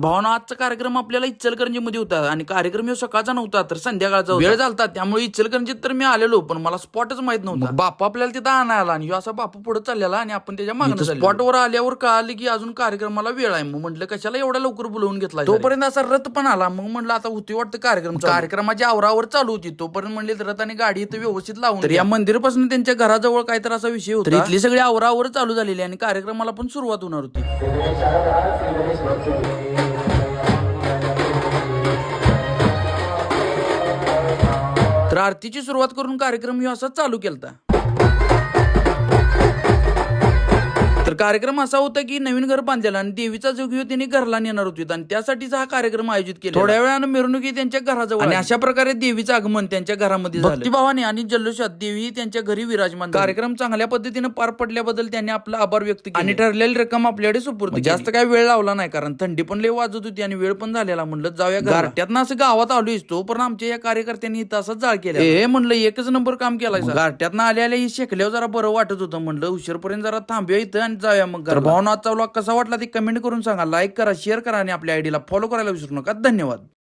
भावना आजचा कार्यक्रम आपल्याला इचलकरंजीमध्ये होता आणि कार्यक्रम ह्यो सकाळचा नव्हता तर संध्याकाळचा वेळ झालता, त्यामुळे इचलकरंजीत तर मी आलेलो पण मला स्पॉटच माहित नव्हता. बापू आपल्याला तिथं आणायला आणि ह्यो असा बापू पुढे चाललेला आणि आपण त्याच्या मागे स्पॉटवर आल्यावर कळालं की अजून कार्यक्रमाला वेळ आहे. मग म्हटलं कशाला एवढ्या लवकर बोलवून घेतला. तोपर्यंत असा रथ पण आला. मग म्हटलं आता होती वाटतं कार्यक्रमाची आवरावर चालू होती. तोपर्यंत म्हणले रथ आणि गाडी इथं व्यवस्थित लावून. तर या मंदिरापासून त्यांच्या घराजवळ काय तर असा विषय होता. इथली सगळी आवरावर चालू झालेली आणि कार्यक्रमाला पण सुरुवात होणार होती. तर आरतीची सुरुवात करून कार्यक्रम ह्यो असा चालू केलता. तर कार्यक्रम असा होता की नवीन घर बांधलेला आणि देवीचा जोग ह्यो त्यांनी घरला नेणार होती आणि त्यासाठीच हा कार्यक्रम आयोजित केला. थोड्या वेळानं मिरवणुकी त्यांच्या घराजवळ आणि अशा प्रकारे देवीचं आगमन त्यांच्या घरामध्ये झालं. भक्तिभावाने आणि जल्लोषात देवी त्यांच्या घरी विराजमान. कार्यक्रम चांगल्या पद्धतीने पार पडल्याबद्दल त्यांनी आपला आभार व्यक्त केले आणि ठरलेली रक्कम आपल्याकडे सुपूर्द केली. जास्त काय वेळ लावला नाही कारण थंडी पण लय वाजत होती आणि वेळ पण झालेला. म्हणलं जाऊया गारट्यातनं असं गावात आलो तो पण आमच्या या कार्यकर्त्यांनी इथं असं जाळ केलं. हे म्हणलं एकच नंबर काम केलाय. गारट्यातनं आल्या ही शेकल्यावर जरा बरं वाटत होतं. म्हणलं उशीरपर्यंत जरा थांबूया इथं आणि जाऊया मग. तर भावना आजचा व्लॉग कसा वाटला ते कमेंट करून सांगा. लाईक करा, शेअर करा आणि आपल्या आयडीला फॉलो करायला विसरू नका. धन्यवाद.